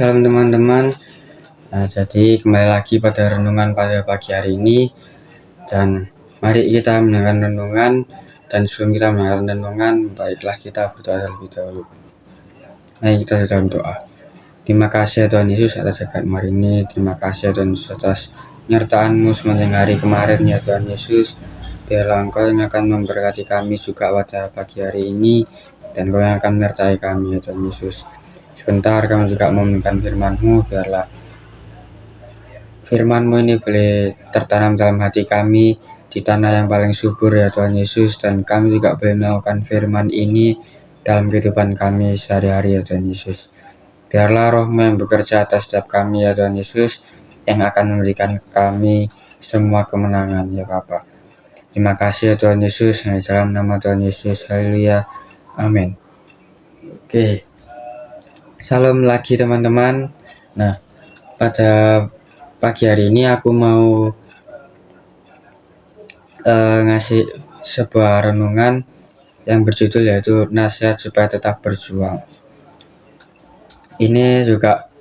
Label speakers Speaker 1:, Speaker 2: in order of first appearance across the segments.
Speaker 1: Shalom teman-teman. Jadi kembali lagi pada renungan pada pagi hari ini, dan mari kita mendengarkan renungan. Dan sebelum kita mendengarkan renungan, baiklah kita berdoa terlebih dahulu. Mari kita dalam doa. Terima kasih Tuhan Yesus atas berkat hari ini. Terima kasih Tuhan Yesus atas penyertaan-Mu sepanjang hari kemarin ya Tuhan Yesus. Biarlah Engkau yang akan memberkati kami juga pada pagi hari ini, dan Engkau yang akan menyertai kami ya Tuhan Yesus. Sebentar kami juga memenungkan firman-Mu, biarlah firman-Mu ini boleh tertanam dalam hati kami di tanah yang paling subur ya Tuhan Yesus, dan kami juga boleh melakukan firman ini dalam kehidupan kami sehari-hari ya Tuhan Yesus. Biarlah Roh-Mu yang bekerja atas setiap kami ya Tuhan Yesus, yang akan memberikan kami semua kemenangan ya Bapa. Terima kasih ya Tuhan Yesus, dalam nama Tuhan Yesus, haleluya, amin. Oke, salam lagi teman-teman. Nah, pada pagi hari ini aku mau ngasih sebuah renungan yang berjudul yaitu nasihat supaya tetap berjuang. Ini juga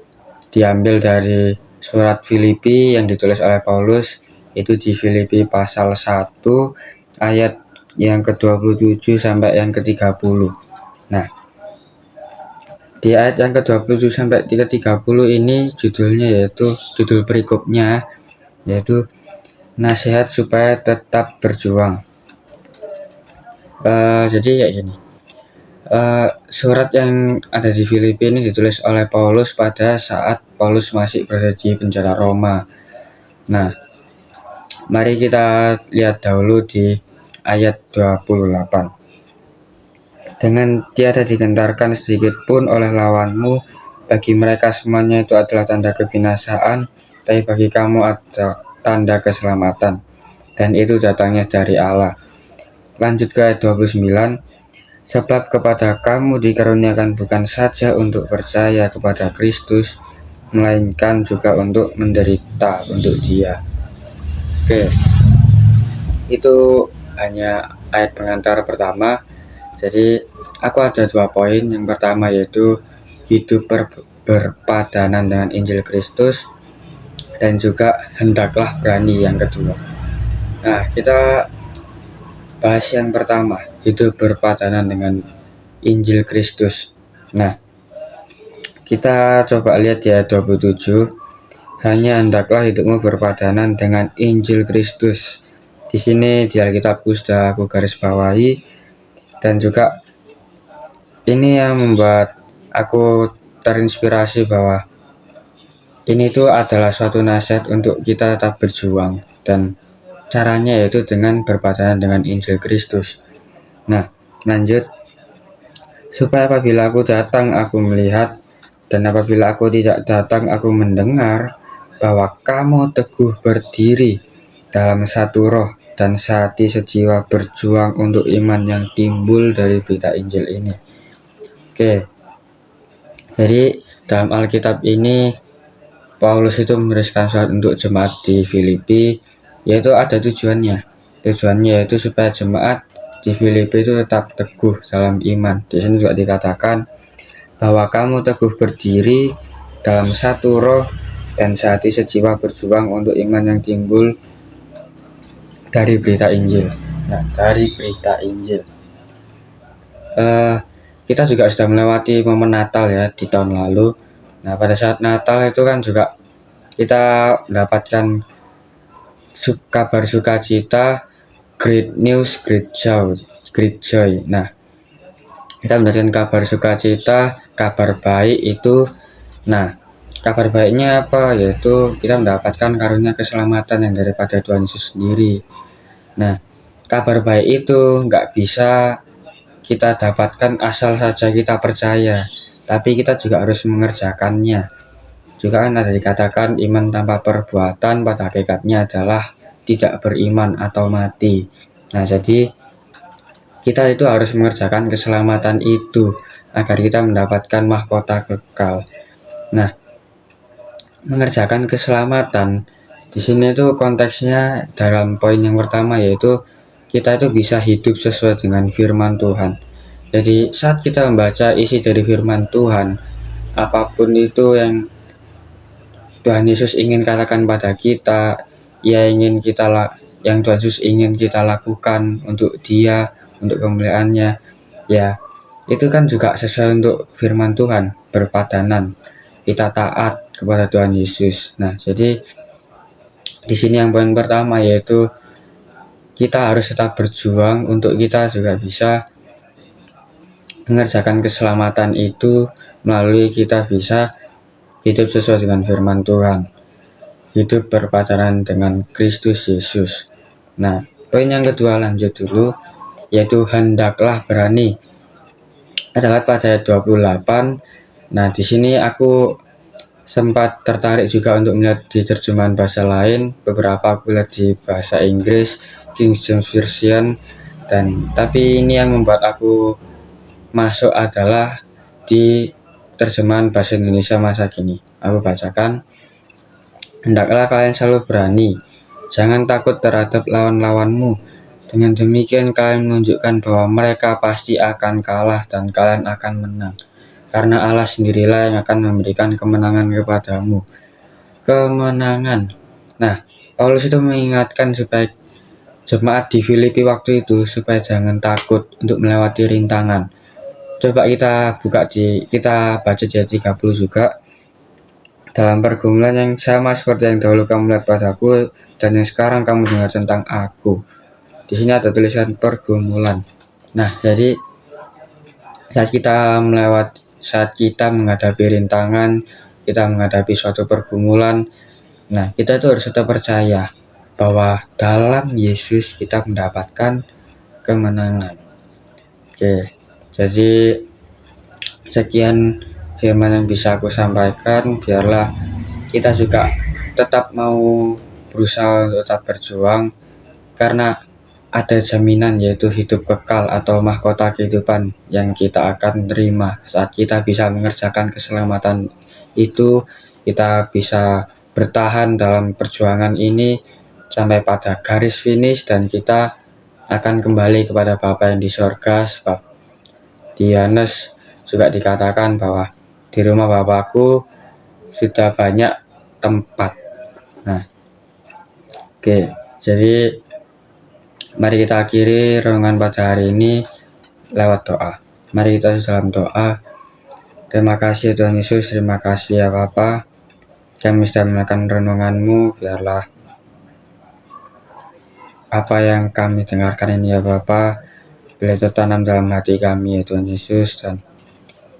Speaker 1: diambil dari surat Filipi yang ditulis oleh Paulus, itu di Filipi pasal 1 ayat yang ke-27 sampai yang ke-30. Nah, di ayat yang ke-27 sampai ke-30 ini judulnya yaitu judul perikopnya yaitu nasihat supaya tetap berjuang. Jadi kayak gini. Surat yang ada di Filipi ini ditulis oleh Paulus pada saat Paulus masih berada di penjara Roma. Nah, mari kita lihat dahulu di ayat 28. Dengan tiada digentarkan sedikit pun oleh lawanmu, bagi mereka semuanya itu adalah tanda kebinasaan, tapi bagi kamu ada tanda keselamatan, dan itu datangnya dari Allah. Lanjut ke ayat 29. Sebab kepada kamu dikaruniakan bukan saja untuk percaya kepada Kristus, melainkan juga untuk menderita untuk Dia. Oke, itu hanya ayat pengantar pertama. Jadi aku ada 2 poin. Yang pertama yaitu hidup berpadanan dengan Injil Kristus, dan juga hendaklah berani yang kedua. Nah, kita bahas yang pertama, hidup berpadanan dengan Injil Kristus. Nah, kita coba lihat di ayat 27. Hanya hendaklah hidupmu berpadanan dengan Injil Kristus. Di sini di Alkitabku sudah aku garis bawahi, dan juga ini yang membuat aku terinspirasi bahwa ini tuh adalah suatu nasihat untuk kita tetap berjuang, dan caranya yaitu dengan berpadanan dengan Injil Kristus. Nah, lanjut. Supaya apabila aku datang aku melihat, dan apabila aku tidak datang aku mendengar, bahwa kamu teguh berdiri dalam satu roh dan sehati sejiwa berjuang untuk iman yang timbul dari berita Injil ini. Oke, jadi dalam Alkitab ini Paulus itu menuliskan surat untuk jemaat di Filipi, yaitu ada tujuannya. Tujuannya yaitu supaya jemaat di Filipi itu tetap teguh dalam iman. Di sini juga dikatakan bahwa kamu teguh berdiri dalam satu roh dan sehati sejiwa berjuang untuk iman yang timbul dari berita Injil. Nah, dari berita Injil. Kita juga sudah melewati momen Natal ya di tahun lalu. Nah, pada saat Natal itu kan juga kita mendapatkan kabar sukacita, great news, great joy. Nah, kita mendapatkan kabar sukacita, kabar baik itu. Nah, kabar baiknya apa? Yaitu kita mendapatkan karunia keselamatan yang daripada Tuhan Yesus sendiri. Nah, kabar baik itu nggak bisa kita dapatkan asal saja kita percaya, tapi kita juga harus mengerjakannya. Juga kan ada dikatakan iman tanpa perbuatan pada hakikatnya adalah tidak beriman atau mati. Nah, jadi kita itu harus mengerjakan keselamatan itu agar kita mendapatkan mahkota kekal. Nah, mengerjakan keselamatan di sini itu konteksnya dalam poin yang pertama yaitu kita itu bisa hidup sesuai dengan firman Tuhan. Jadi saat kita membaca isi dari firman Tuhan, apapun itu yang Tuhan Yesus ingin katakan pada kita, yang Tuhan Yesus ingin kita lakukan untuk Dia, untuk kemuliaannya, ya itu kan juga sesuai untuk firman Tuhan, berpadanan, kita taat kepada Tuhan Yesus. Nah, jadi di sini yang poin pertama yaitu kita harus tetap berjuang untuk kita juga bisa mengerjakan keselamatan itu melalui kita bisa hidup sesuai dengan firman Tuhan, hidup berpacaran dengan Kristus Yesus. Nah, poin yang kedua lanjut dulu, yaitu hendaklah berani. Adalah pada ayat 28. Nah, di sini aku sempat tertarik juga untuk melihat di terjemahan bahasa lain. Beberapa aku lihat di bahasa Inggris, King James Version, tapi ini yang membuat aku masuk adalah di terjemahan bahasa Indonesia masa kini. Aku bacakan, hendaklah kalian selalu berani, jangan takut terhadap lawan-lawanmu. Dengan demikian kalian menunjukkan bahwa mereka pasti akan kalah dan kalian akan menang. Karena Allah sendirilah yang akan memberikan kemenangan kepadamu. Kemenangan. Nah, Paulus itu mengingatkan supaya jemaat di Filipi waktu itu supaya jangan takut untuk melewati rintangan. Coba kita baca di ayat 30 juga. Dalam pergumulan yang sama seperti yang dahulu kamu lihat padaku dan yang sekarang kamu dengar tentang aku. Di sini ada tulisan pergumulan. Nah, jadi saat kita menghadapi rintangan, kita menghadapi suatu pergumulan, nah kita itu harus tetap percaya bahwa dalam Yesus kita mendapatkan kemenangan. Oke, jadi sekian firman yang bisa aku sampaikan. Biarlah kita juga tetap mau berusaha untuk tetap berjuang, karena ada jaminan yaitu hidup kekal atau mahkota kehidupan yang kita akan terima saat kita bisa mengerjakan keselamatan itu. Kita bisa bertahan dalam perjuangan ini sampai pada garis finish dan kita akan kembali kepada Bapa yang di sorga. Sebab di Yohanes juga dikatakan bahwa di rumah Bapakku sudah banyak tempat. Nah, oke, jadi mari kita akhiri renungan pada hari ini lewat doa. Mari kita dalam doa. Terima kasih Tuhan Yesus, terima kasih ya Bapa. Kami sudah melakukan renungan-Mu, biarlah apa yang kami dengarkan ini ya Bapa, boleh tertanam dalam hati kami ya Tuhan Yesus. Dan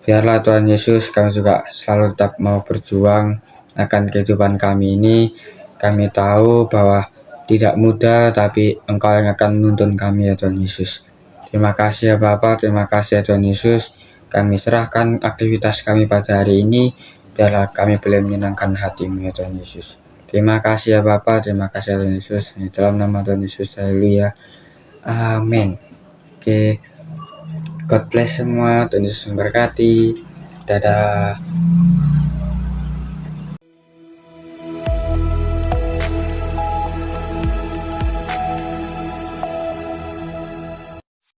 Speaker 1: biarlah Tuhan Yesus kami juga selalu tetap mau berjuang akan kehidupan kami ini. Kami tahu bahwa tidak mudah, tapi Engkau yang akan menuntun kami ya Tuhan Yesus. Terima kasih ya Bapa, terima kasih ya Tuhan Yesus. Kami serahkan aktivitas kami pada hari ini, biarlah kami boleh menyenangkan hati-Mu ya Tuhan Yesus. Terima kasih ya Bapa, terima kasih ya Tuhan Yesus. Dalam nama Tuhan Yesus, haleluya. Amin. Oke, God bless semua, Tuhan Yesus memberkati. Dadah.